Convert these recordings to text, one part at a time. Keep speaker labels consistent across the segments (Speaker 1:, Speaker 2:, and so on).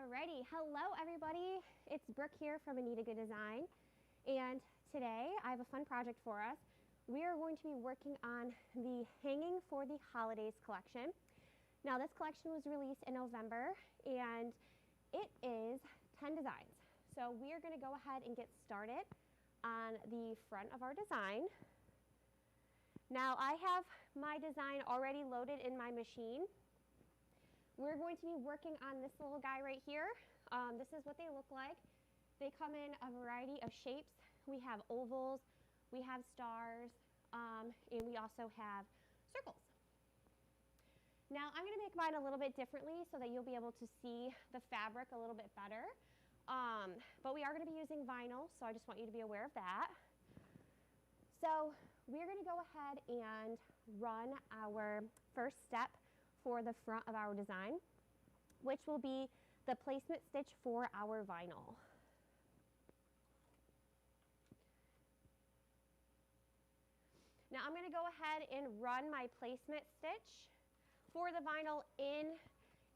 Speaker 1: Alrighty, hello everybody. It's Brooke here from Anita Good Design, and today I have a fun project for us. We are going to be working on the Hanging for the Holidays collection. Now this collection was released in November, and it is 10 designs. So we are going to go ahead and get started on the front of our design. Now I have my design already loaded in my machine. We're going to be working on this little guy right here. This is what they look like. They come in a variety of shapes. We have ovals, we have stars, and we also have circles. Now I'm going to make mine a little bit differently so that you'll be able to see the fabric a little bit better. But we are going to be using vinyl, so I just want you to be aware of that. So we're going to go ahead and run our first step for the front of our design, which will be the placement stitch for our vinyl. Now I'm going to go ahead and run my placement stitch for the vinyl in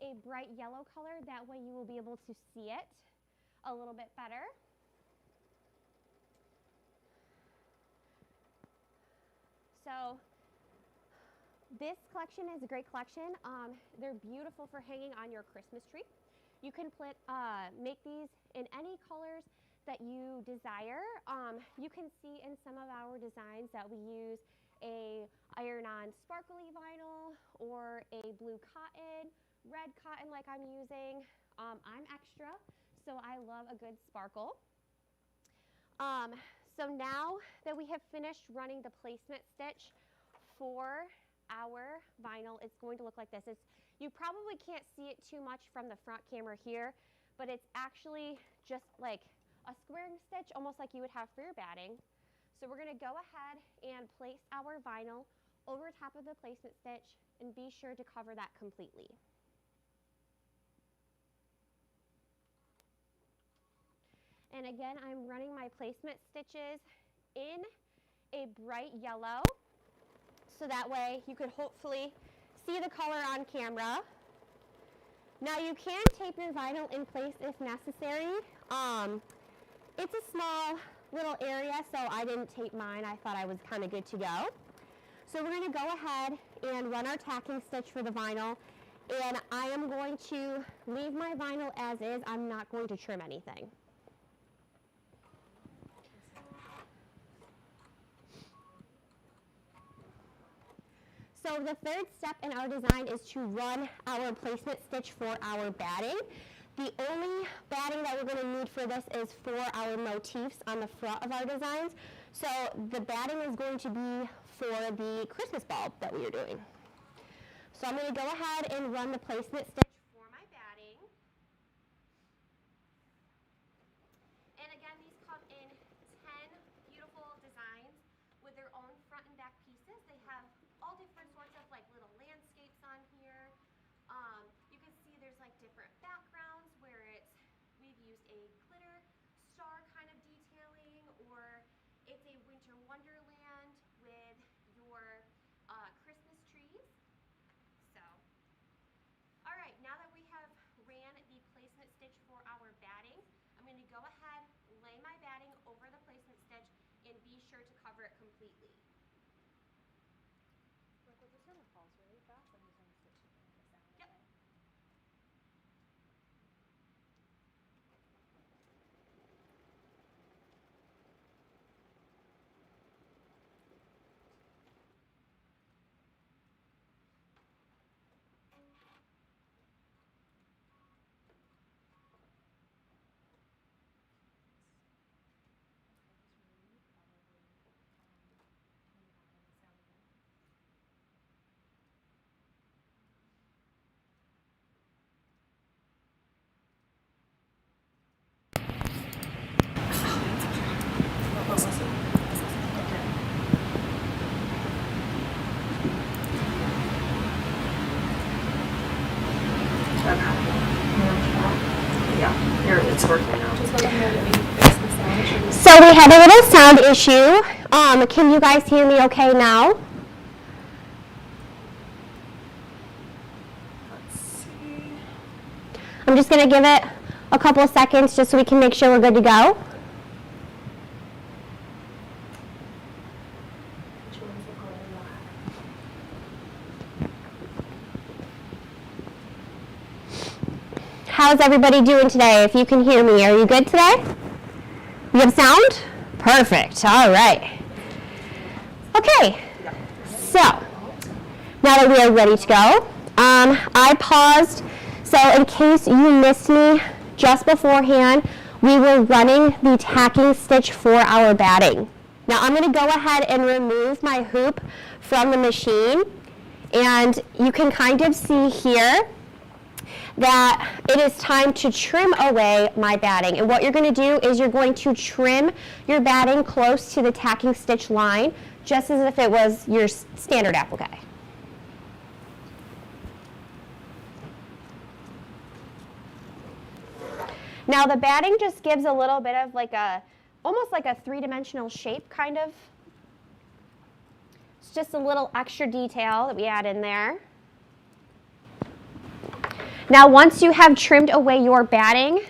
Speaker 1: a bright yellow color. That way you will be able to see it a little bit better. So this collection is a great collection. They're beautiful for hanging on your Christmas tree. You can make these in any colors that you desire. You can see in some of our designs that we use a iron-on sparkly vinyl or a blue cotton, red cotton like I'm using. I'm extra, so I love a good sparkle. So now that we have finished running the placement stitch for our vinyl, it's going to look like this. You probably can't see it too much from the front camera here, but it's actually just like a squaring stitch, almost like you would have for your batting. So we're going to go ahead and place our vinyl over top of the placement stitch and be sure to cover that completely. And again, I'm running my placement stitches in a bright yellow, so that way you could hopefully see the color on camera. Now you can tape your vinyl in place if necessary. It's a small little area, so I didn't tape mine. I thought I was kind of good to go. So we're going to go ahead and run our tacking stitch for the vinyl, and I am going to leave my vinyl as is. I'm not going to trim anything. So the third step in our design is to run our placement stitch for our batting. The only batting that we're going to need for this is for our motifs on the front of our designs. So the batting is going to be for the Christmas bulb that we are doing. So I'm going to go ahead and run the placement stitch for my batting. And again, these come in 10 beautiful designs with their own front and back pieces. They have all different sorts of like little landscapes on here. You can see there's like different backgrounds where we've used a glitter star kind of detailing, or it's a winter wonderland with your Christmas trees. So, all right, now that we have ran the placement stitch for our batting, I'm going to go ahead, lay my batting over the placement stitch, and be sure to cover it completely.
Speaker 2: This one falls really fast. I'm just going to stitch it in the sound.
Speaker 1: Yep.
Speaker 2: Okay?
Speaker 3: Yeah, here it's working now.
Speaker 1: So we had a little sound issue. Can you guys hear me okay now?
Speaker 3: Let's see.
Speaker 1: I'm just going to give it a couple of seconds just so we can make sure we're good to go. How's everybody doing today? If you can hear me, are you good today? You have sound? Perfect. All right. Okay. So now that we are ready to go, I paused. So in case you missed me just beforehand, we were running the tacking stitch for our batting. Now I'm going to go ahead and remove my hoop from the machine, and you can kind of see here that it is time to trim away my batting. And what you're going to do is you're going to trim your batting close to the tacking stitch line, just as if it was your standard applique. Now the batting just gives a little bit of like almost like a three-dimensional shape kind of. It's just a little extra detail that we add in there. Now once you have trimmed away your batting,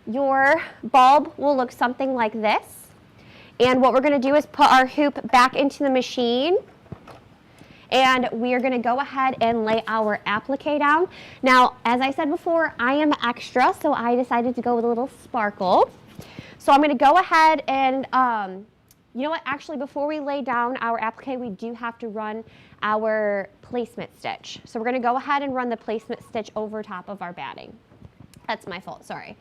Speaker 1: your bulb will look something like this. And what we're going to do is put our hoop back into the machine, and we are going to go ahead and lay our applique down. Now, as I said before, I am extra, so I decided to go with a little sparkle. So I'm going to go ahead and, you know what, actually before we lay down our applique, we do have to run our placement stitch. So we're going to go ahead and run the placement stitch over top of our batting. That's my fault, sorry.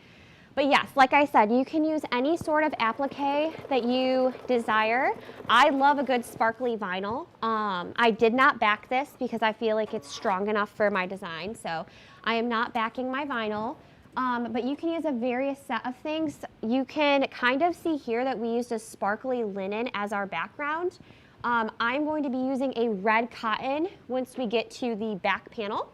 Speaker 1: But yes, like I said, you can use any sort of applique that you desire. I love a good sparkly vinyl. I did not back this because I feel like it's strong enough for my design, so I am not backing my vinyl. But you can use a various set of things. You can kind of see here that we used a sparkly linen as our background. I'm going to be using a red cotton once we get to the back panel.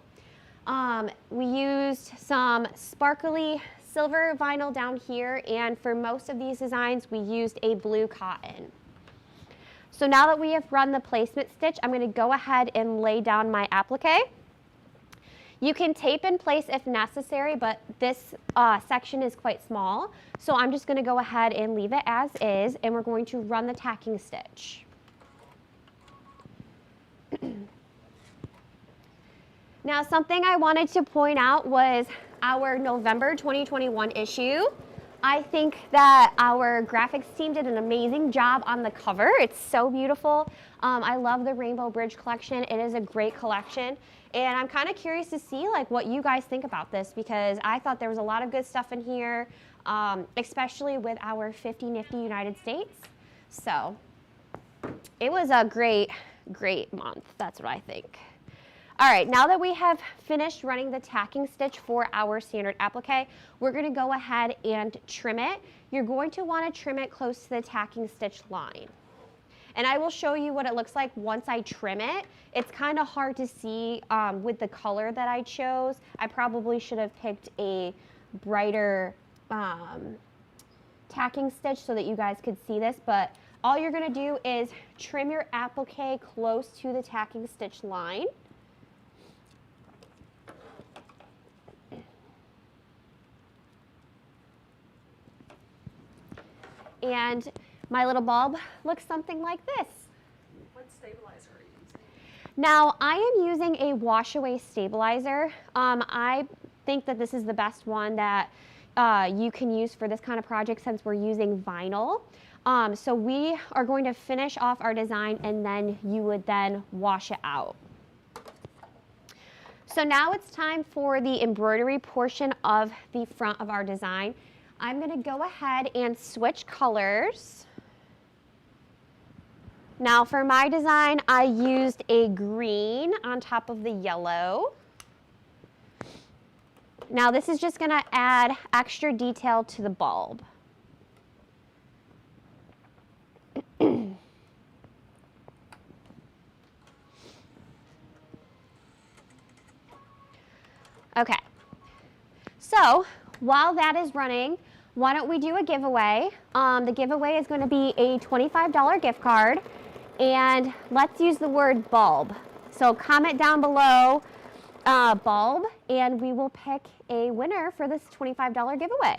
Speaker 1: We used some sparkly silver vinyl down here, and for most of these designs we used a blue cotton. So now that we have run the placement stitch, I'm going to go ahead and lay down my applique. You can tape in place if necessary, but this section is quite small, so I'm just going to go ahead and leave it as is, and we're going to run the tacking stitch. Now, something I wanted to point out was our November 2021 issue. I think that our graphics team did an amazing job on the cover. It's so beautiful. I love the Rainbow Bridge collection. It is a great collection. And I'm kind of curious to see like what you guys think about this, because I thought there was a lot of good stuff in here, especially with our 50 Nifty United States. So it was a great month. That's what I think. All right, now that we have finished running the tacking stitch for our standard applique, we're going to go ahead and trim it. You're going to want to trim it close to the tacking stitch line. And I will show you what it looks like once I trim it. It's kind of hard to see with the color that I chose. I probably should have picked a brighter tacking stitch so that you guys could see this, but all you're going to do is trim your applique close to the tacking stitch line. And my little bulb looks something like this.
Speaker 2: What stabilizer are you using?
Speaker 1: Now, I am using a wash-away stabilizer. I think that this is the best one that you can use for this kind of project since we're using vinyl. So we are going to finish off our design, and then you would then wash it out. So now it's time for the embroidery portion of the front of our design. I'm going to go ahead and switch colors. Now for my design, I used a green on top of the yellow. Now this is just going to add extra detail to the bulb. Okay, so while that is running, why don't we do a giveaway? The giveaway is going to be a $25 gift card, and let's use the word bulb. So comment down below bulb, and we will pick a winner for this $25 giveaway.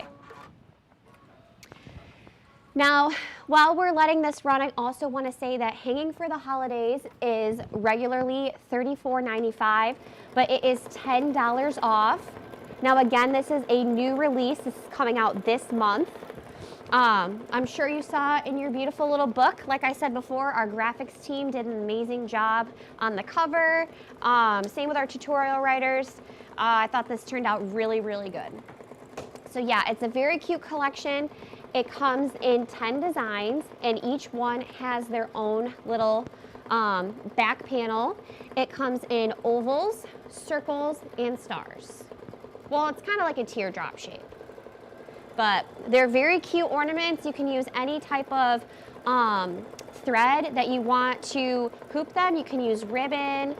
Speaker 1: Now, while we're letting this run, I also want to say that Hanging for the Holidays is regularly $34.95, but it is $10 off. Now, again, this is a new release. This is coming out this month. I'm sure you saw in your beautiful little book. Like I said before, our graphics team did an amazing job on the cover. Same with our tutorial writers. I thought this turned out really, really good. So yeah, it's a very cute collection. It comes in 10 designs, and each one has their own little back panel. It comes in ovals, circles, and stars. Well, it's kind of like a teardrop shape. But they're very cute ornaments. You can use any type of thread that you want to hoop them. You can use ribbon.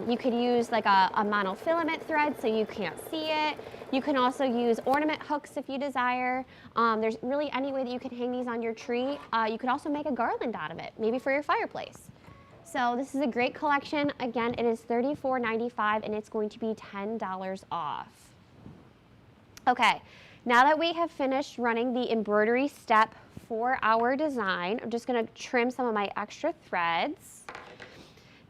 Speaker 1: You could use like a monofilament thread so you can't see it. You can also use ornament hooks if you desire. There's really any way that you can hang these on your tree. You could also make a garland out of it, maybe for your fireplace. So this is a great collection. Again, it is $34.95 and it's going to be $10 off. Okay. Now that we have finished running the embroidery step for our design, I'm just going to trim some of my extra threads.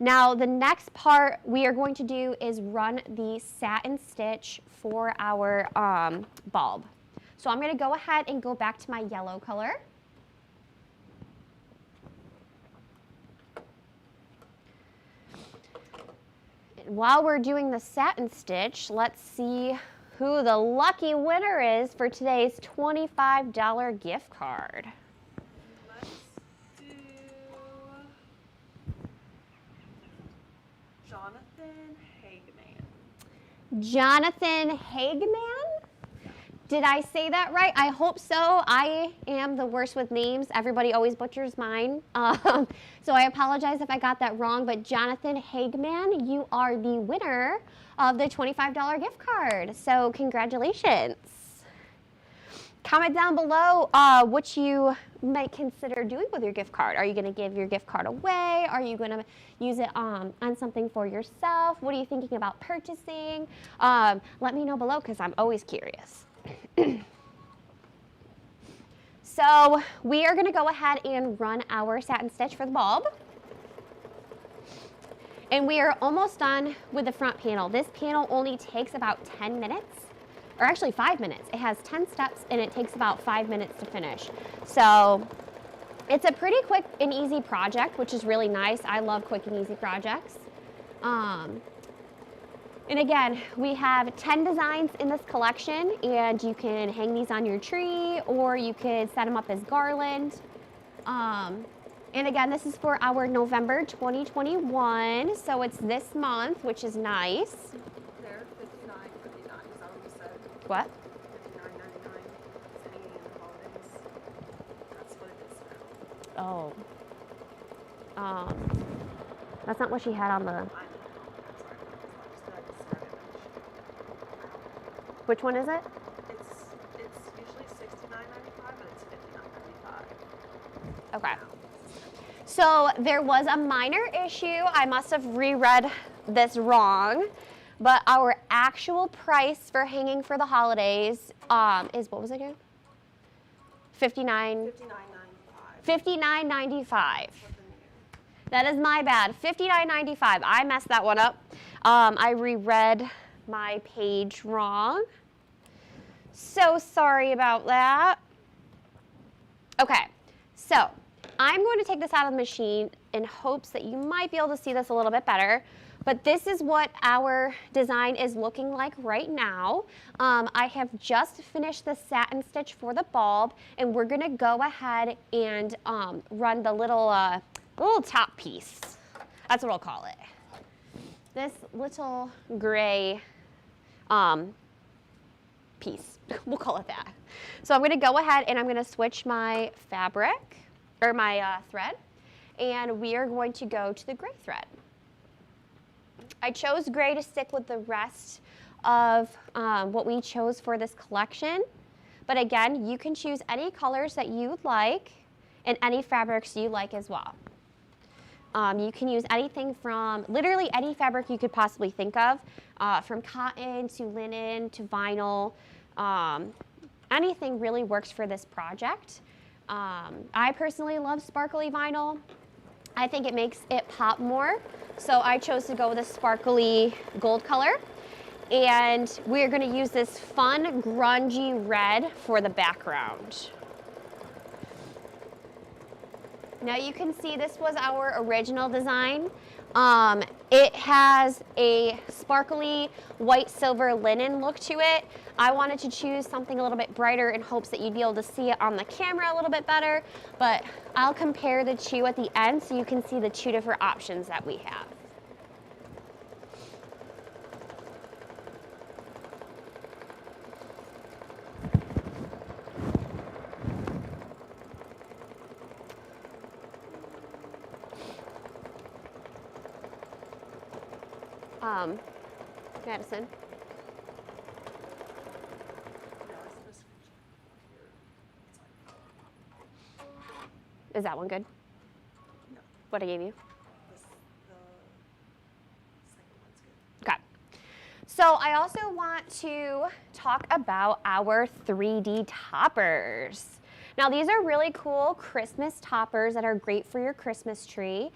Speaker 1: Now the next part we are going to do is run the satin stitch for our bulb. So I'm going to go ahead and go back to my yellow color. And while we're doing the satin stitch, let's see who the lucky winner is for today's $25 gift card.
Speaker 2: Let's do Jonathan Hagman.
Speaker 1: Jonathan Hagman? Did I say that right? I hope so. I am the worst with names. Everybody always butchers mine. So I apologize if I got that wrong, but Jonathan Hagman, you are the winner of the $25 gift card. So congratulations. Comment down below what you might consider doing with your gift card. Are you going to give your gift card away? Are you going to use it on something for yourself? What are you thinking about purchasing? Let me know below because I'm always curious. So we are going to go ahead and run our satin stitch for the bulb. And we are almost done with the front panel. This panel only takes about 10 minutes, or actually 5 minutes. It has 10 steps and it takes about 5 minutes to finish. So it's a pretty quick and easy project, which is really nice. I love quick and easy projects. And again, we have 10 designs in this collection, and you can hang these on your tree or you could set them up as garland. And again, this is for our November 2021, so it's this month, which is nice.
Speaker 2: They're $59.59, is that what you said?
Speaker 1: What?
Speaker 2: $59.99. It's hanging in the holidays. That's what it is now.
Speaker 1: Oh. That's not what she had on the...
Speaker 2: I know. That's right. It's not just that I started.
Speaker 1: Which one is it?
Speaker 2: It's usually $69.95, but it's $59.95.
Speaker 1: Okay. So there was a minor issue. I must have reread this wrong, but our actual price for Hanging for the Holidays is, what was it again? $59.95. $59.95. That is my bad. $59.95. I messed that one up. I reread my page wrong. So sorry about that. Okay, so I'm going to take this out of the machine in hopes that you might be able to see this a little bit better. But this is what our design is looking like right now. I have just finished the satin stitch for the bulb, and we're going to go ahead and run the little top piece. That's what I'll call it. This little gray piece. We'll call it that. So I'm going to go ahead and I'm going to switch my fabric, or my thread, and we are going to go to the gray thread. I chose gray to stick with the rest of what we chose for this collection, but again, you can choose any colors that you like and any fabrics you like as well. You can use anything from, literally any fabric you could possibly think of, from cotton to linen to vinyl. Anything really works for this project. I personally love sparkly vinyl. I think it makes it pop more. So I chose to go with a sparkly gold color. And we're gonna use this fun grungy red for the background. Now you can see this was our original design. It has a sparkly white silver linen look to it. I wanted to choose something a little bit brighter in hopes that you'd be able to see it on the camera a little bit better, but I'll compare the two at the end so you can see the two different options that we have. Madison. Is that one good?
Speaker 2: No.
Speaker 1: What I gave you?
Speaker 2: The second one's good.
Speaker 1: Okay. So I also want to talk about our 3D toppers. Now these are really cool Christmas toppers that are great for your Christmas tree.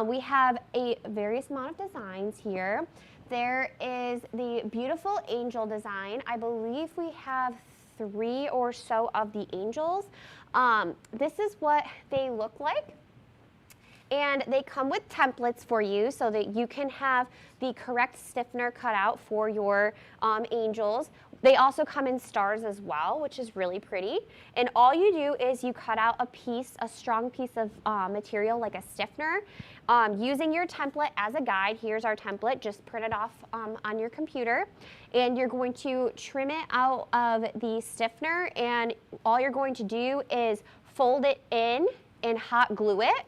Speaker 1: We have a various amount of designs here. There is the beautiful angel design. I believe we have 3 or so of the angels. This is what they look like. And they come with templates for you so that you can have the correct stiffener cut out for your angels. They also come in stars as well, which is really pretty. And all you do is you cut out a strong piece of material like a stiffener. Using your template as a guide, here's our template, just print it off on your computer. And you're going to trim it out of the stiffener, and all you're going to do is fold it in and hot glue it.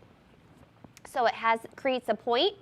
Speaker 1: So it creates a point,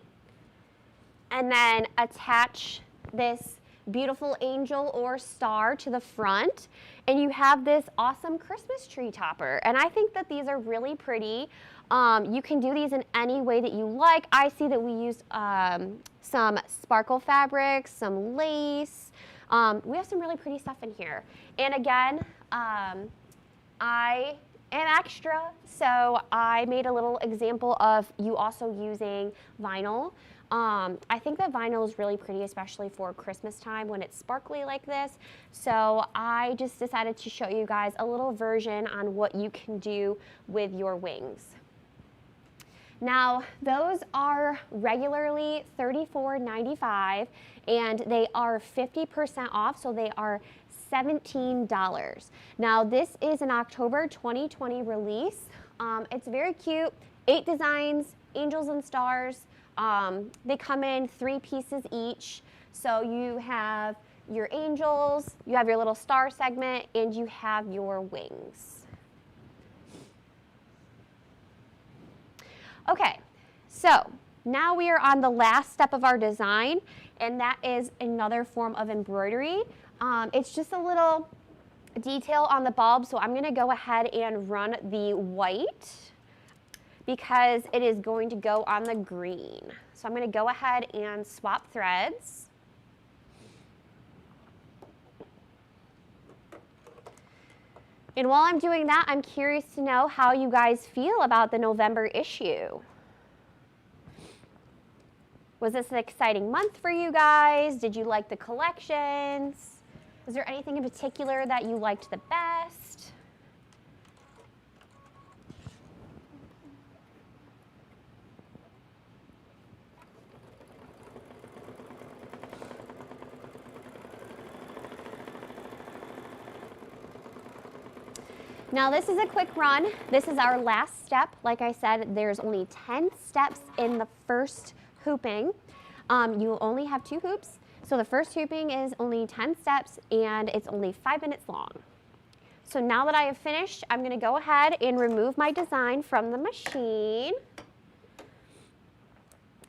Speaker 1: and then attach this beautiful angel or star to the front, and you have this awesome Christmas tree topper. And I think that these are really pretty. You can do these in any way that you like. I see that we used some sparkle fabrics, some lace. We have some really pretty stuff in here. And again, I am extra, so I made a little example of you also using vinyl. I think that vinyl is really pretty, especially for Christmas time when it's sparkly like this. So I just decided to show you guys a little version on what you can do with your wings. Now, those are regularly $34.95, and they are 50% off, so they are $17. Now, this is an October 2020 release. It's very cute. 8 designs, angels and stars. They come in 3 pieces each. So you have your angels, you have your little star segment, and you have your wings. Okay, so now we are on the last step of our design, and that is another form of embroidery. It's just a little detail on the bulb, so I'm going to go ahead and run the white because it is going to go on the green. So I'm going to go ahead and swap threads. And while I'm doing that, I'm curious to know how you guys feel about the November issue. Was this an exciting month for you guys? Did you like the collections? Was there anything in particular that you liked the best? Now this is a quick run. This is our last step. Like I said, there's only 10 steps in the first hooping. You only have 2 hoops. So the first hooping is only 10 steps and it's only 5 minutes long. So now that I have finished, I'm going to go ahead and remove my design from the machine.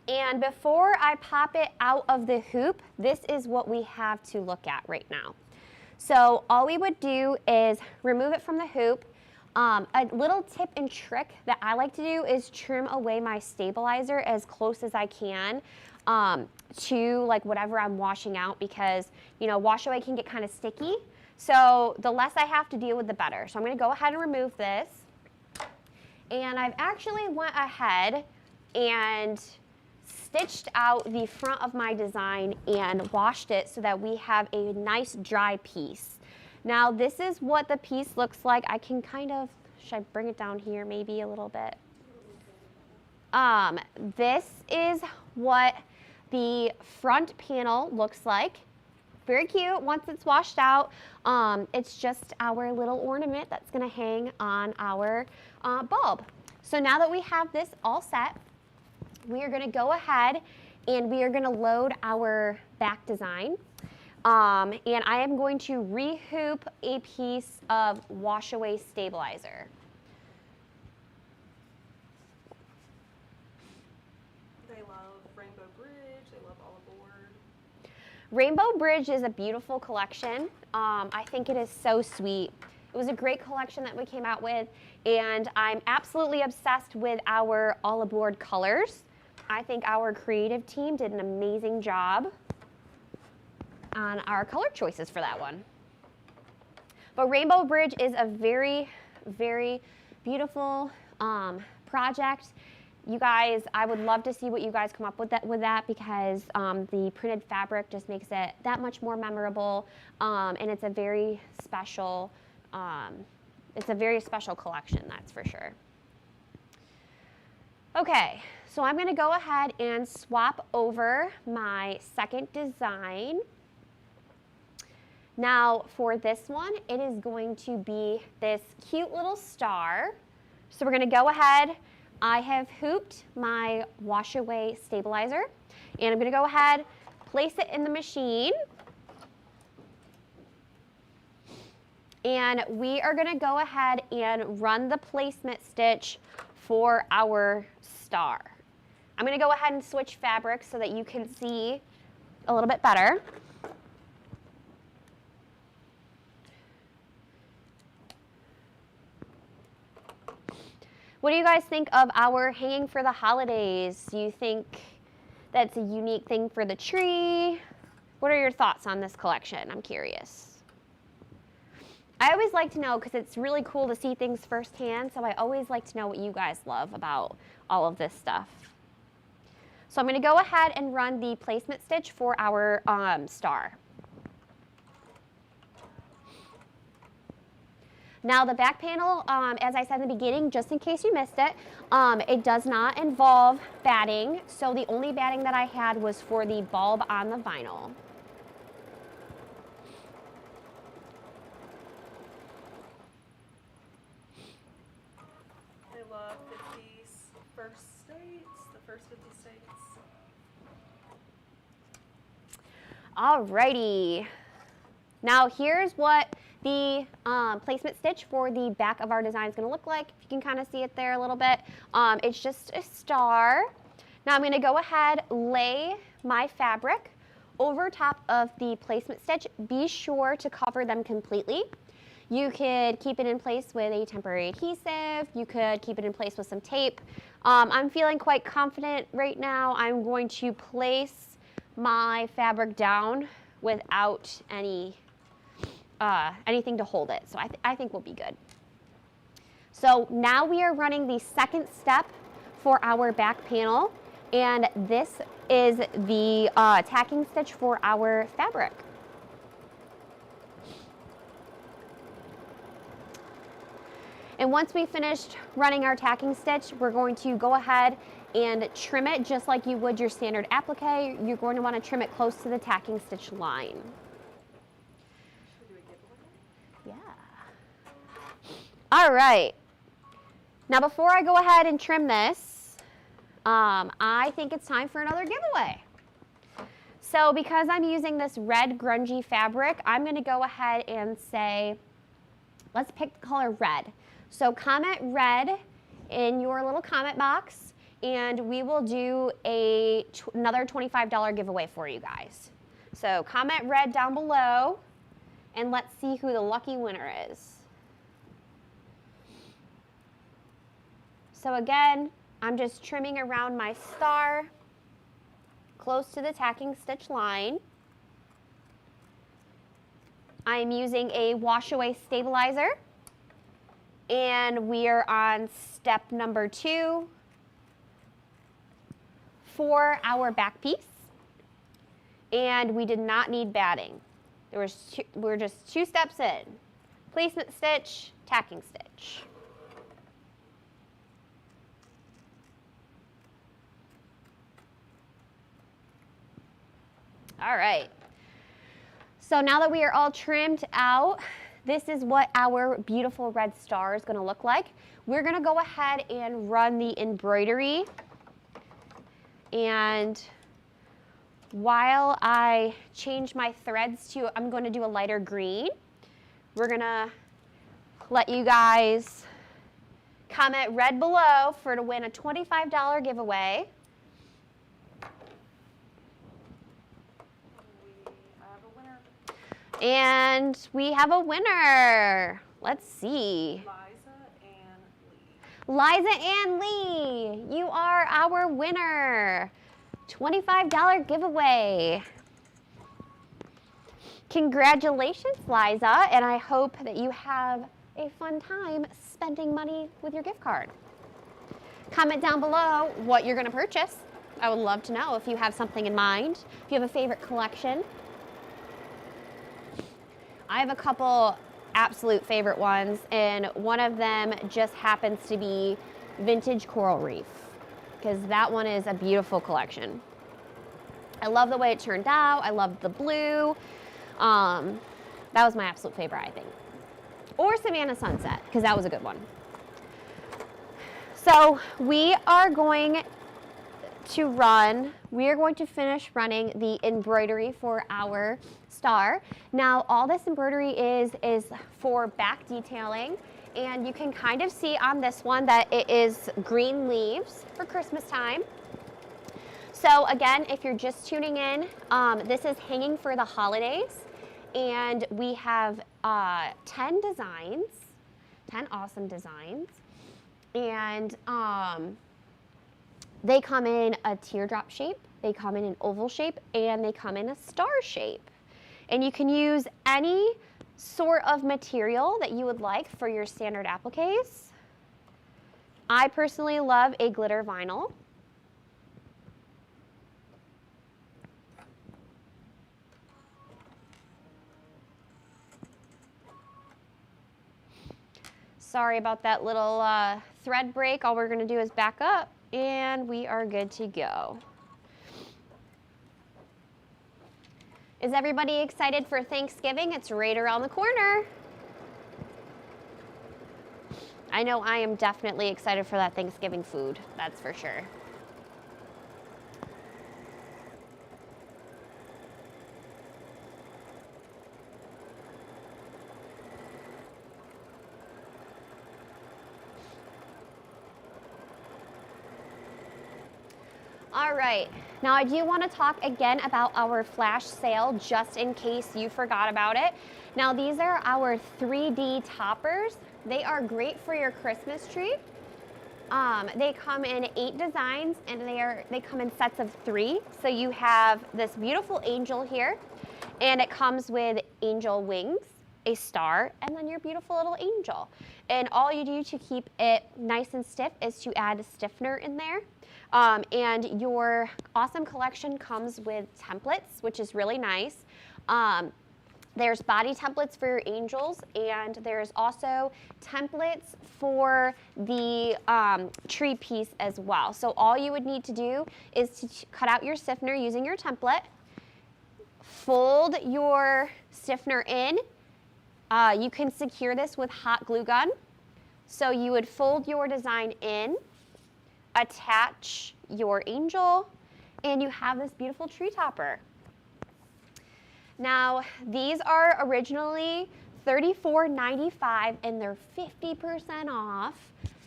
Speaker 1: And before I pop it out of the hoop, this is what we have to look at right now. So all we would do is remove it from the hoop, A little tip and trick that I like to do is trim away my stabilizer as close as I can to like whatever I'm washing out, because you know, wash away can get kind of sticky. So the less I have to deal with, the better. So I'm going to go ahead and remove this. And I've actually went ahead and stitched out the front of my design and washed it so that we have a nice dry piece. Now this is what the piece looks like. I can kind of, should I bring it down here maybe a little bit? This is what the front panel looks like. Very cute once it's washed out. It's just our little ornament that's gonna hang on our bulb. So now that we have this all set, we are gonna go ahead and we are gonna load our back design. And I am going to rehoop a piece of wash away stabilizer.
Speaker 2: They love Rainbow Bridge, they love All Aboard.
Speaker 1: Rainbow Bridge is a beautiful collection. I think it is so sweet. It was a great collection that we came out with, and I'm absolutely obsessed with our All Aboard colors. I think our creative team did an amazing job on our color choices for that one. But Rainbow Bridge is a very, very beautiful project. You guys, I would love to see what you guys come up with that because the printed fabric just makes it that much more memorable, and it's a very special collection, that's for sure. Okay, so I'm gonna go ahead and swap over my second design. Now for this one, it is going to be this cute little star. So we're gonna go ahead, I have hooped my wash away stabilizer, and I'm gonna go ahead, place it in the machine. And we are gonna go ahead and run the placement stitch for our star. I'm gonna go ahead and switch fabrics so that you can see a little bit better. What do you guys think of our hanging for the holidays? Do you think that's a unique thing for the tree? What are your thoughts on this collection? I'm curious. I always like to know because it's really cool to see things firsthand, so I always like to know what you guys love about all of this stuff. So I'm going to go ahead and run the placement stitch for our star. Now the back panel, as I said in the beginning, just in case you missed it, it does not involve batting. So the only batting that I had was for the bulb on the vinyl.
Speaker 2: They love 50s first states, the first 50 states.
Speaker 1: Alrighty. Now here's what the placement stitch for the back of our design is going to look like. If you can kind of see it there a little bit. It's just a star. Now I'm going to go ahead, lay my fabric over top of the placement stitch. Be sure to cover them completely. You could keep it in place with a temporary adhesive. You could keep it in place with some tape. I'm feeling quite confident right now. I'm going to place my fabric down without anything to hold it. So I think we'll be good. So now we are running the second step for our back panel, and this is the tacking stitch for our fabric. And once we finished running our tacking stitch, we're going to go ahead and trim it just like you would your standard applique. You're going to want to trim it close to the tacking stitch line. Yeah. All right. Now before I go ahead and trim this, I think it's time for another giveaway. So because I'm using this red grungy fabric, I'm going to go ahead and say, let's pick the color red. So comment red in your little comment box, and we will do another $25 giveaway for you guys. So comment red down below, and let's see who the lucky winner is. So again, I'm just trimming around my star close to the tacking stitch line. I'm using a wash away stabilizer, and we are on step number 2 for our back piece. And we did not need batting. We're just 2 steps in. Placement stitch, tacking stitch. All right. So now that we are all trimmed out, this is what our beautiful red star is going to look like. We're going to go ahead and run the embroidery. And while I change my threads to, I'm going to do a lighter green, we're going to let you guys comment red below to win a $25 giveaway. And we have a winner. Let's see. Liza and Lee, you are our winner. $25 giveaway. Congratulations, Liza, and I hope that you have a fun time spending money with your gift card. Comment down below what you're going to purchase. I would love to know if you have something in mind, if you have a favorite collection. I have a couple absolute favorite ones, and one of them just happens to be vintage coral reef, because that one is a beautiful collection. I love the way it turned out. I love the blue. That was my absolute favorite, I think. Or Savannah Sunset, because that was a good one. So we are going to finish running the embroidery for our star. Now, all this embroidery is for back detailing, and you can kind of see on this one that it is green leaves for Christmas time. So again, if you're just tuning in, this is Hanging for the Holidays, and we have 10 designs, 10 awesome designs, and they come in a teardrop shape, they come in an oval shape, and they come in a star shape. And you can use any sort of material that you would like for your standard appliques. I personally love a glitter vinyl. Sorry about that little thread break. All we're going to do is back up, and we are good to go. Is everybody excited for Thanksgiving? It's right around the corner. I know I am definitely excited for that Thanksgiving food, that's for sure. All right, now I do want to talk again about our flash sale, just in case you forgot about it. Now these are our 3D toppers. They are great for your Christmas tree. They come in 8 designs, and they come in sets of 3. So you have this beautiful angel here, and it comes with angel wings, a star, and then your beautiful little angel. And all you do to keep it nice and stiff is to add a stiffener in there. And your awesome collection comes with templates, which is really nice. There's body templates for your angels, and there's also templates for the tree piece as well. So all you would need to do is to cut out your stiffener using your template, fold your stiffener in. You can secure this with hot glue gun. So you would fold your design in, attach your angel, and you have this beautiful tree topper. Now, these are originally $34.95, and they're 50% off,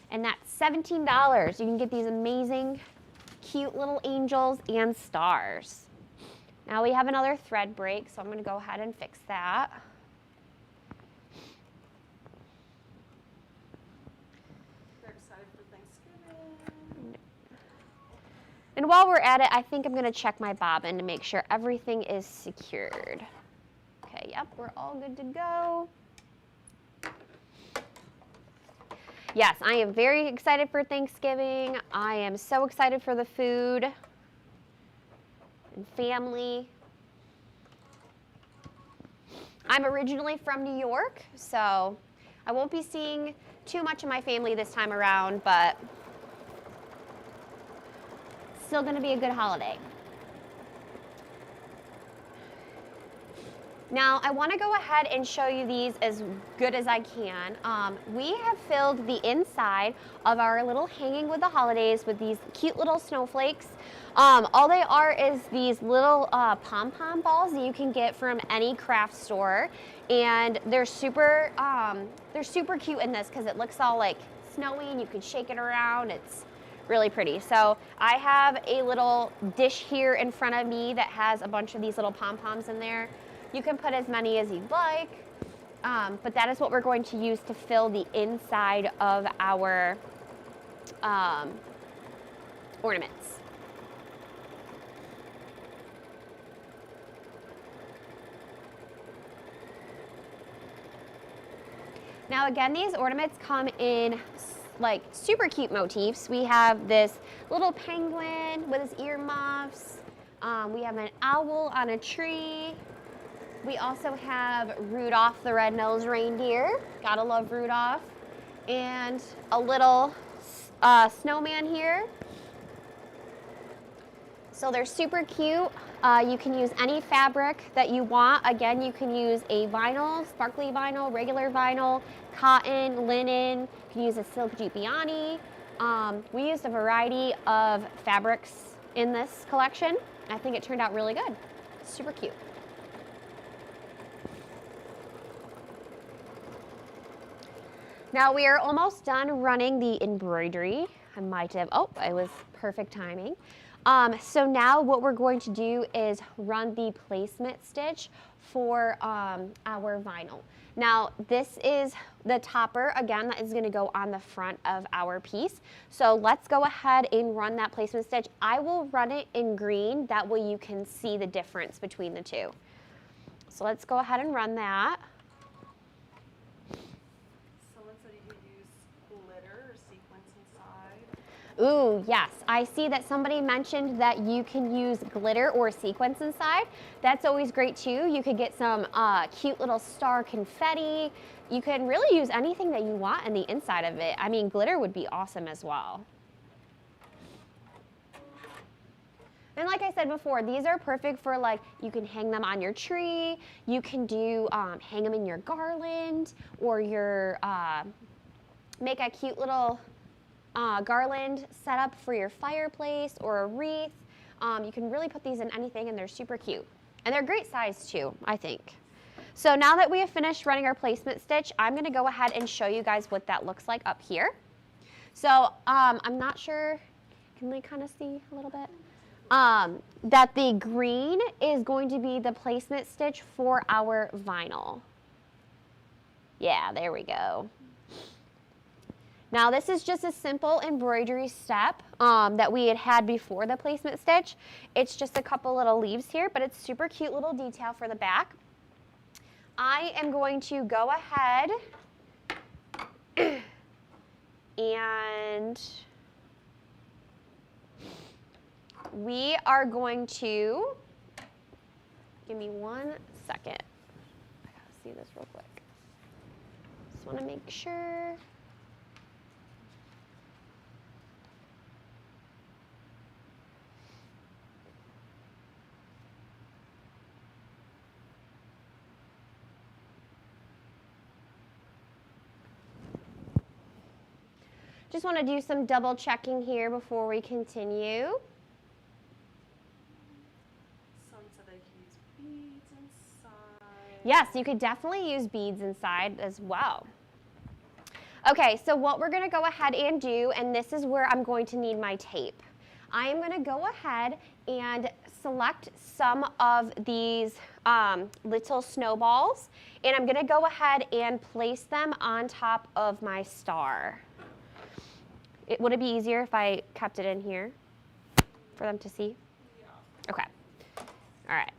Speaker 1: and that's $17. You can get these amazing, cute little angels and stars. Now we have another thread break, so I'm going to go ahead and fix that.
Speaker 2: They're excited for Thanksgiving.
Speaker 1: And while we're at it, I think I'm going to check my bobbin to make sure everything is secured. Okay, yep, we're all good to go. Yes, I am very excited for Thanksgiving. I am so excited for the food and family. I'm originally from New York, so I won't be seeing too much of my family this time around, but still going to be a good holiday. Now, I want to go ahead and show you these as good as I can. We have filled the inside of our little Hanging with the Holidays with these cute little snowflakes. All they are is these little pom-pom balls that you can get from any craft store. And they're super cute in this because it looks all like snowy and you can shake it around. It's really pretty. So I have a little dish here in front of me that has a bunch of these little pom-poms in there. You can put as many as you'd like, but that is what we're going to use to fill the inside of our ornaments. Now again, these ornaments come in like super cute motifs. We have this little penguin with his earmuffs. We have an owl on a tree. We also have Rudolph the Red-Nosed Reindeer. Gotta love Rudolph. And a little snowman here. So they're super cute. You can use any fabric that you want. Again, you can use a vinyl, sparkly vinyl, regular vinyl, cotton, linen. You can use a silk Giuliani. We used a variety of fabrics in this collection. I think it turned out really good. Super cute. Now we are almost done running the embroidery. I might have, oh, it was perfect timing. So now what we're going to do is run the placement stitch for our vinyl. Now this is the topper, again, that is going to go on the front of our piece. So let's go ahead and run that placement stitch. I will run it in green, that way you can see the difference between the two. So let's go ahead and run that. Ooh, yes. I see that somebody mentioned that you can use glitter or sequins inside. That's always great too. You could get some cute little star confetti. You can really use anything that you want in the inside of it. I mean, glitter would be awesome as well. And like I said before, these are perfect for, like, you can hang them on your tree. You can do, hang them in your garland, or your, make a cute little garland set up for your fireplace or a wreath. You can really put these in anything, and they're super cute. And they're great size too, I think. So now that we have finished running our placement stitch, I'm going to go ahead and show you guys what that looks like up here. So I'm not sure, can we kind of see a little bit? That the green is going to be the placement stitch for our vinyl. Yeah, there we go. Now this is just a simple embroidery step that we had before the placement stitch. It's just a couple little leaves here, but it's super cute little detail for the back. I am going to go ahead and we are going to, give me 1 second. I gotta see this real quick. Just want to make sure. Just want to do some double checking here before we continue.
Speaker 2: Some said I could use beads inside.
Speaker 1: Yes, you could definitely use beads inside as well. Okay, so what we're going to go ahead and do, and this is where I'm going to need my tape. I am going to go ahead and select some of these little snowballs, and I'm going to go ahead and place them on top of my star. Would it be easier if I kept it in here? for them to see?
Speaker 2: Yeah.
Speaker 1: Okay. All right.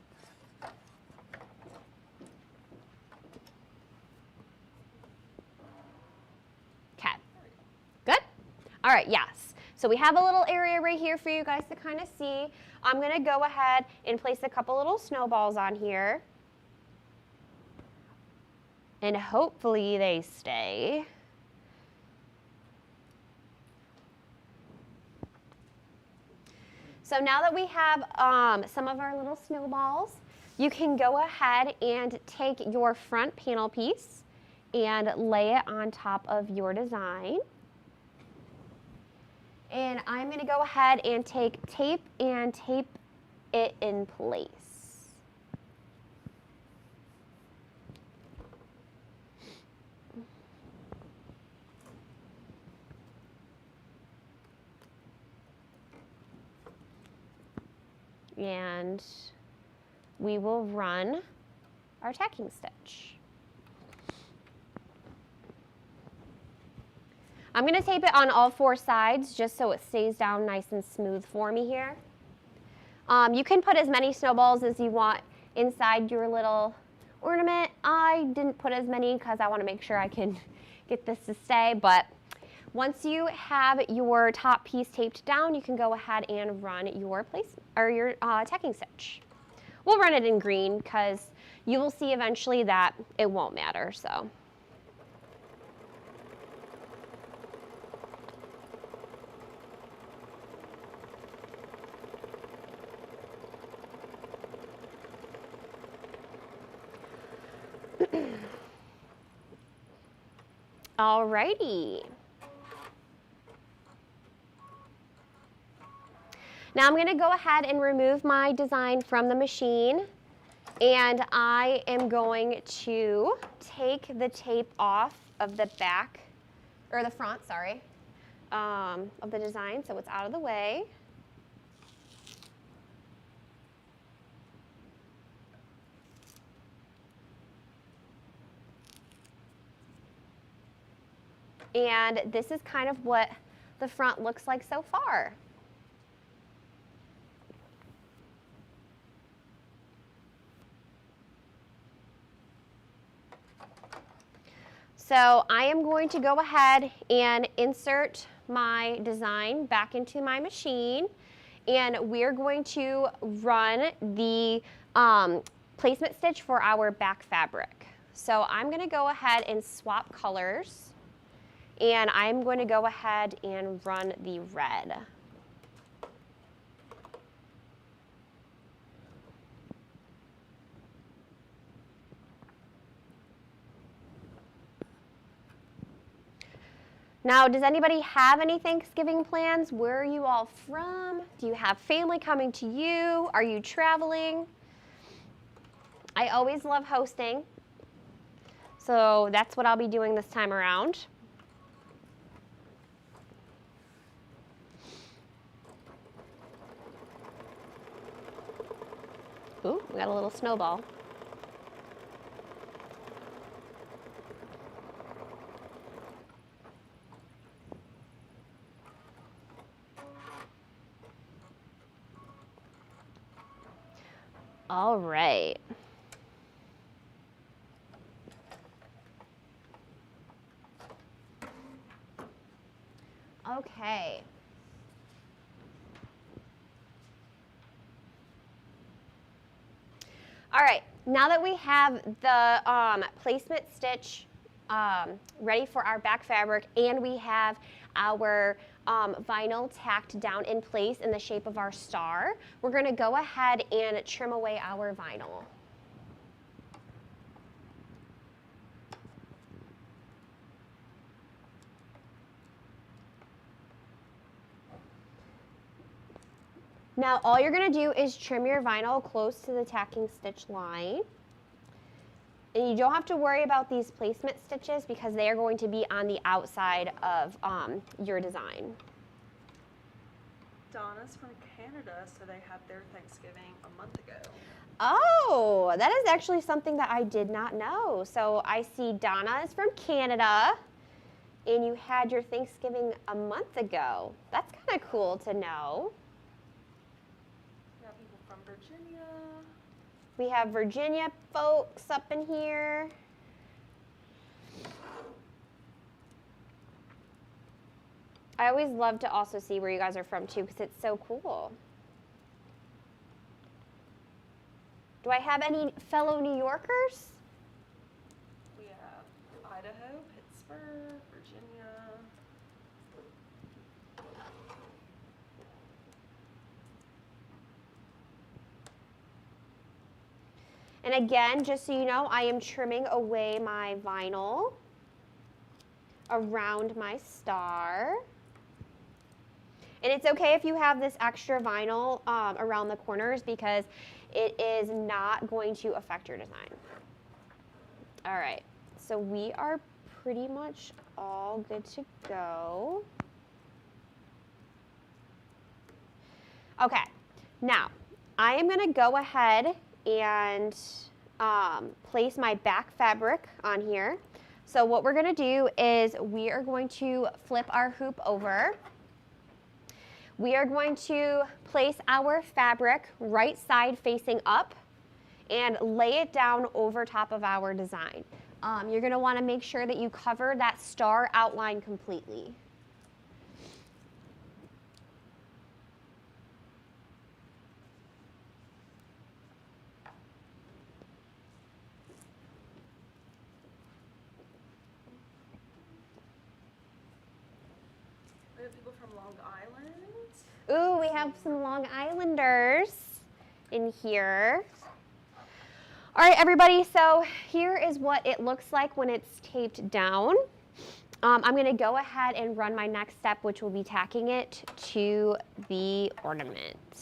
Speaker 1: Okay. Good? All right, yes. So we have a little area right here for you guys to kind of see. I'm going to go ahead and place a couple little snowballs on here. And hopefully they stay. So now that we have some of our little snowballs, you can go ahead and take your front panel piece and lay it on top of your design. And I'm going to go ahead and take tape and tape it in place. And we will run our tacking stitch. I'm going to tape it on all 4 sides just so it stays down nice and smooth for me here. You can put as many snowballs as you want inside your little ornament. I didn't put as many because I want to make sure I can get this to stay, but once you have your top piece taped down, you can go ahead and run your your tacking stitch. We'll run it in green because you will see eventually that it won't matter. So. Alrighty. Now I'm going to go ahead and remove my design from the machine, and I am going to take the tape off of the back, or the front, sorry, of the design so it's out of the way. And this is kind of what the front looks like so far. So I am going to go ahead and insert my design back into my machine, and we're going to run the placement stitch for our back fabric. So I'm going to go ahead and swap colors, and I'm going to go ahead and run the red. Now, does anybody have any Thanksgiving plans? Where are you all from? Do you have family coming to you? Are you traveling? I always love hosting, so that's what I'll be doing this time around. Ooh, we got a little snowball. All right. Okay. All right, now that we have the placement stitch ready for our back fabric, and we have our vinyl tacked down in place in the shape of our star, we're going to go ahead and trim away our vinyl. Now all you're going to do is trim your vinyl close to the tacking stitch line. And you don't have to worry about these placement stitches because they are going to be on the outside of your design.
Speaker 2: Donna's from Canada, so they had their Thanksgiving a month ago.
Speaker 1: Oh, that is actually something that I did not know. So I see Donna is from Canada, and you had your Thanksgiving a month ago. That's kind of cool to know.
Speaker 2: Virginia.
Speaker 1: We have Virginia folks up in here. I always love to also see where you guys are from too, because it's so cool. Do I have any fellow New Yorkers?
Speaker 2: We have Idaho, Pittsburgh, Virginia.
Speaker 1: And again, just so you know, I am trimming away my vinyl around my star. And it's okay if you have this extra vinyl around the corners, because it is not going to affect your design. All right, so we are pretty much all good to go. Okay, now I am gonna go ahead and place my back fabric on here. So what we're gonna do is we are going to flip our hoop over. We are going to place our fabric right side facing up and lay it down over top of our design. You're gonna wanna make sure that you cover that star outline completely.
Speaker 2: We have people from Long Island.
Speaker 1: Ooh, we have some Long Islanders in here. All right, everybody, so here is what it looks like when it's taped down. I'm gonna go ahead and run my next step, which will be tacking it to the ornament.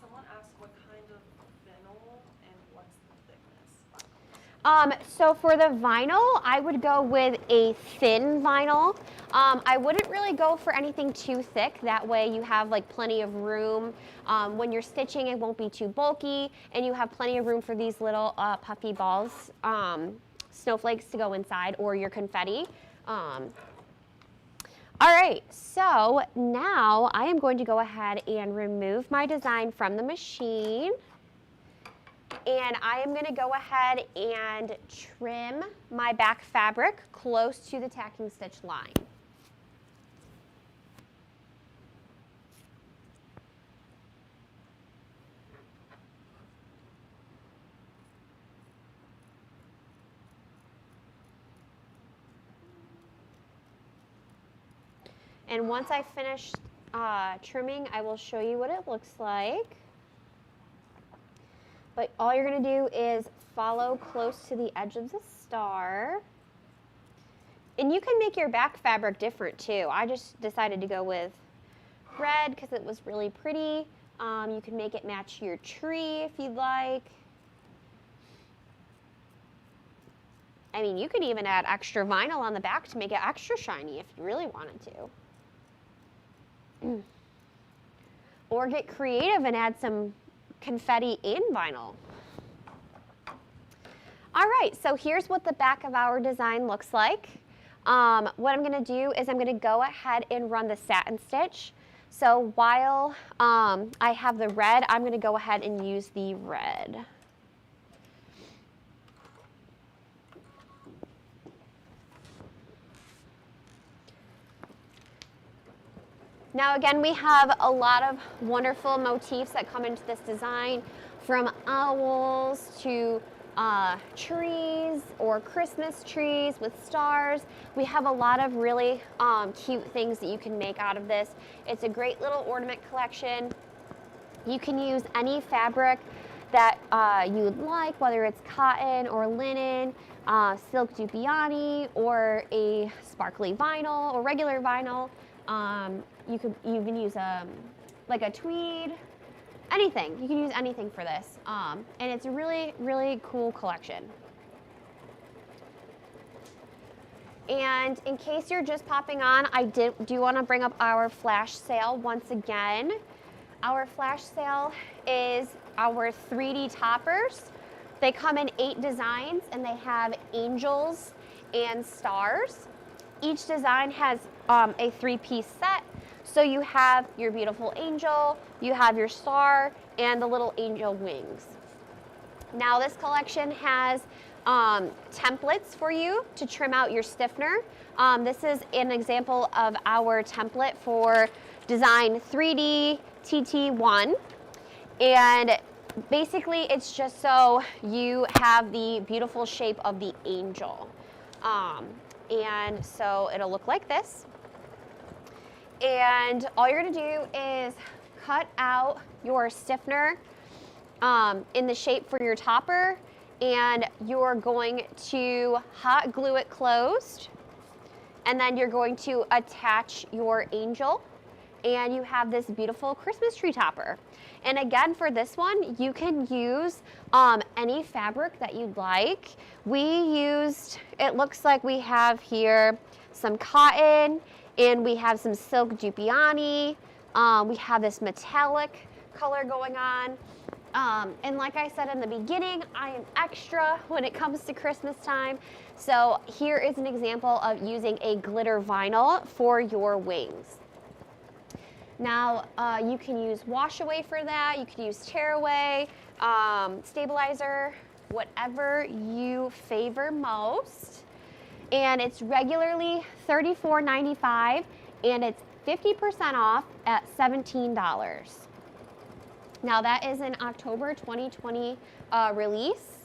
Speaker 2: Someone asked what kind of vinyl and what's the thickness.
Speaker 1: So for the vinyl, I would go with a thin vinyl. I wouldn't really go for anything too thick. That way you have like plenty of room. When you're stitching, it won't be too bulky, and you have plenty of room for these little puffy balls, snowflakes to go inside, or your confetti. All right, so now I am going to go ahead and remove my design from the machine. And I am going to go ahead and trim my back fabric close to the tacking stitch line. And once I finish trimming, I will show you what it looks like. But all you're going to do is follow close to the edge of the star. And you can make your back fabric different too. I just decided to go with red because it was really pretty. You can make it match your tree if you'd like. I mean, you could even add extra vinyl on the back to make it extra shiny if you really wanted to. Or get creative and add some confetti and vinyl. All right, so here's what the back of our design looks like. What I'm gonna do is I'm gonna go ahead and run the satin stitch. So while I have the red, I'm gonna go ahead and use the red. Now again, we have a lot of wonderful motifs that come into this design, from owls to trees or Christmas trees with stars. We have a lot of really cute things that you can make out of this. It's a great little ornament collection. You can use any fabric that you would like, whether it's cotton or linen, silk dupioni, or a sparkly vinyl or regular vinyl. You can use like a tweed, anything. You can use anything for this. And it's a really, really cool collection. And in case you're just popping on, I do want to bring up our flash sale once again. Our flash sale is our 3D toppers. They come in 8 designs, and they have angels and stars. Each design has a 3-piece set. So you have your beautiful angel, you have your star, and the little angel wings. Now this collection has templates for you to trim out your stiffener. This is an example of our template for design 3D TT1. And basically it's just so you have the beautiful shape of the angel. And so it'll look like this. And all you're gonna do is cut out your stiffener in the shape for your topper, and you're going to hot glue it closed, and then you're going to attach your angel, and you have this beautiful Christmas tree topper. And again, for this one, you can use any fabric that you'd like. We used, it looks like we have here some cotton, and we have some silk Dupioni. We have this metallic color going on. And like I said in the beginning, I am extra when it comes to Christmas time. So here is an example of using a glitter vinyl for your wings. Now, you can use wash away for that. You can use tear away, stabilizer, whatever you favor most. And it's regularly $34.95, and it's 50% off at $17. Now that is an October 2020 release.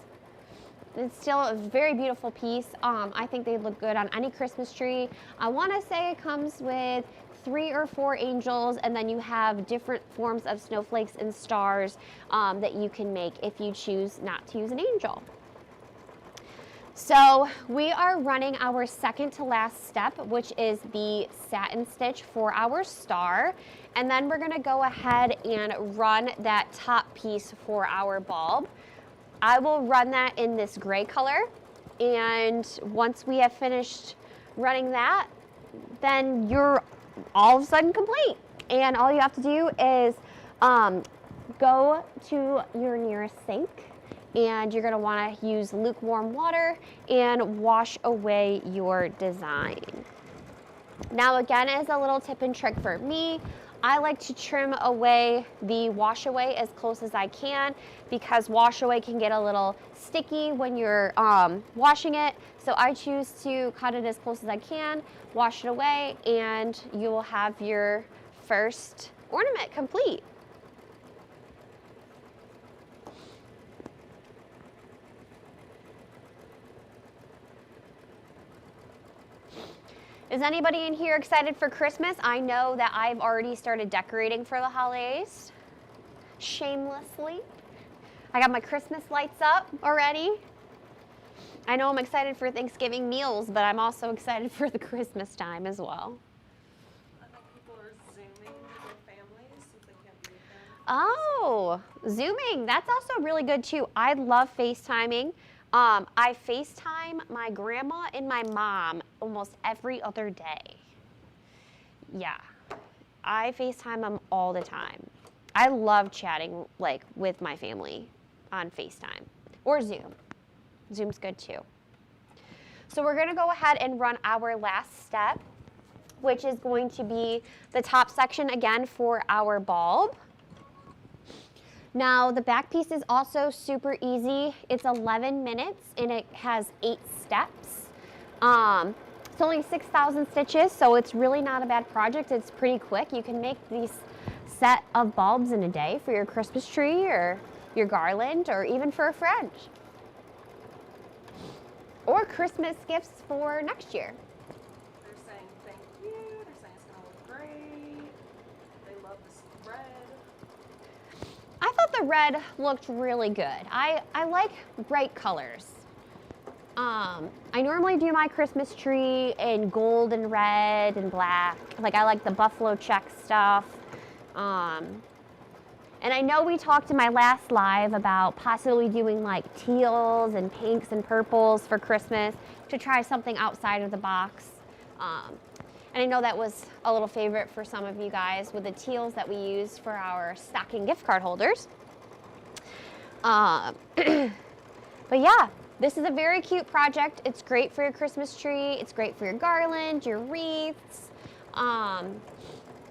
Speaker 1: It's still a very beautiful piece. I think they look good on any Christmas tree. I want to say it comes with 3 or 4 angels, and then you have different forms of snowflakes and stars that you can make if you choose not to use an angel. So we are running our second to last step, which is the satin stitch for our star. And then we're gonna go ahead and run that top piece for our bulb. I will run that in this gray color. And once we have finished running that, then you're all of a sudden complete. And all you have to do is go to your nearest sink, and you're gonna wanna use lukewarm water and wash away your design. Now again, as a little tip and trick for me, I like to trim away the wash away as close as I can, because wash away can get a little sticky when you're washing it. So I choose to cut it as close as I can, wash it away, and you will have your first ornament complete. Is anybody in here excited for Christmas? I know that I've already started decorating for the holidays, shamelessly. I got my Christmas lights up already. I know I'm excited for Thanksgiving meals, but I'm also excited for the Christmas time as well.
Speaker 2: I think people are Zooming with their families since they can't be with them.
Speaker 1: Oh, Zooming, that's also really good too. I love FaceTiming. I FaceTime my grandma and my mom almost every other day. Yeah, I FaceTime them all the time. I love chatting like with my family on FaceTime or Zoom. Zoom's good too. So we're gonna go ahead and run our last step, which is going to be the top section again for our bulb. Now the back piece is also super easy. It's 11 minutes and it has 8 steps. It's only 6,000 stitches, so it's really not a bad project. It's pretty quick. You can make these set of bulbs in a day for your Christmas tree or your garland, or even for a friend. Or Christmas gifts for next year.
Speaker 2: They're saying thank you. They're saying it's going to look great. They love this red.
Speaker 1: I thought the red looked really good. I like bright colors. I normally do my Christmas tree in gold and red and black. Like I like the buffalo check stuff. And I know we talked in my last live about possibly doing like teals and pinks and purples for Christmas to try something outside of the box. And I know that was a little favorite for some of you guys with the teals that we used for our stocking gift card holders. But yeah, this is a very cute project. It's great for your Christmas tree. It's great for your garland, your wreaths.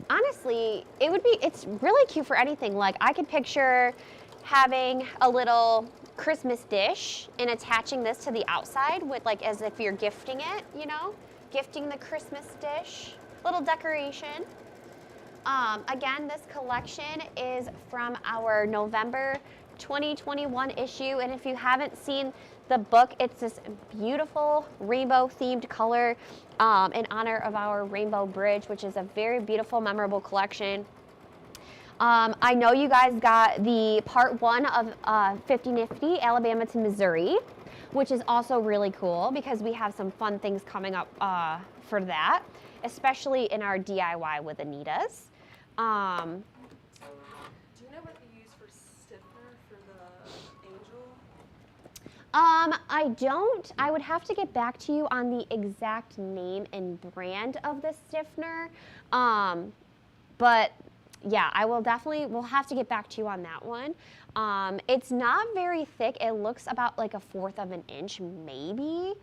Speaker 1: honestly, it's really cute for anything. Like I could picture having a little Christmas dish and attaching this to the outside with like as if you're gifting it, you know, gifting the Christmas dish, little decoration. Again, this collection is from our November 2021 issue, and if you haven't seen the book, it's this beautiful rainbow themed color in honor of our Rainbow Bridge, which is a very beautiful, memorable collection. I know you guys got the part 1 of 50 Nifty, Alabama to Missouri, which is also really cool because we have some fun things coming up for that, especially in our DIY with Anita's.
Speaker 2: Do you know what you use for stiffener for the angel?
Speaker 1: I don't. I would have to get back to you on the exact name and brand of the stiffener. But yeah, we'll have to get back to you on that one. It's not very thick. It looks about like 1/4 of an inch, maybe.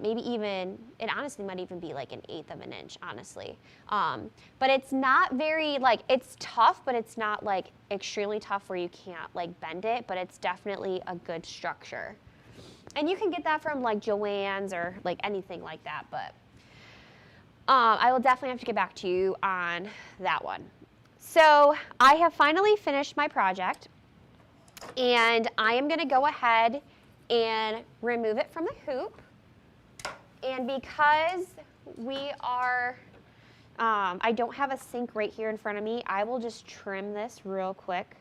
Speaker 1: Maybe even, it honestly might even be like 1/8 of an inch, honestly. But it's not very, like, it's tough, but it's not like extremely tough where you can't like bend it, but it's definitely a good structure. And you can get that from like Joann's or like anything like that, but I will definitely have to get back to you on that one. So I have finally finished my project, and I am gonna go ahead and remove it from the hoop. And because we are, I don't have a sink right here in front of me, I will just trim this real quick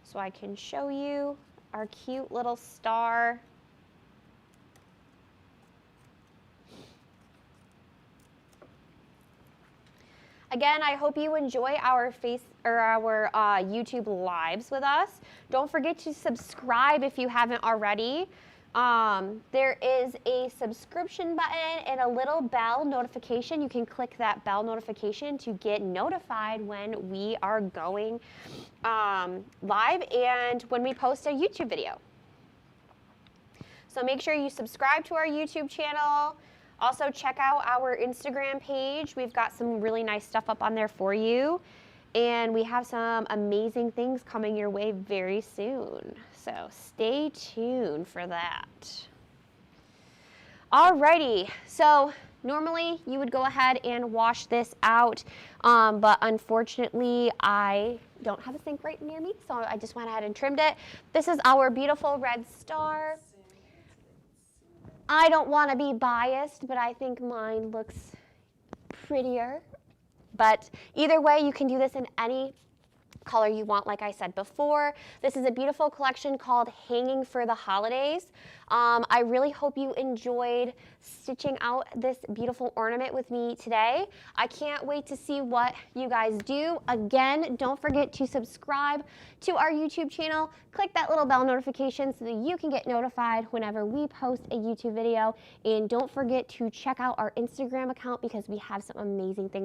Speaker 1: so I can show you our cute little star. Again, I hope you enjoy our YouTube lives with us. Don't forget to subscribe if you haven't already. There is a subscription button and a little bell notification. You can click that bell notification to get notified when we are going live and when we post a YouTube video. So make sure you subscribe to our YouTube channel. Also check out our Instagram page. We've got some really nice stuff up on there for you. And we have some amazing things coming your way very soon. So stay tuned for that. Alrighty, so normally you would go ahead and wash this out, but unfortunately I don't have a sink right near me, so I just went ahead and trimmed it. This is our beautiful red star. I don't want to be biased, but I think mine looks prettier. But either way, you can do this in any color you want, like I said before. This is a beautiful collection called Hanging for the Holidays. I really hope you enjoyed stitching out this beautiful ornament with me today. I can't wait to see what you guys do. Again, don't forget to subscribe to our YouTube channel. Click that little bell notification so that you can get notified whenever we post a YouTube video. And don't forget to check out our Instagram account because we have some amazing things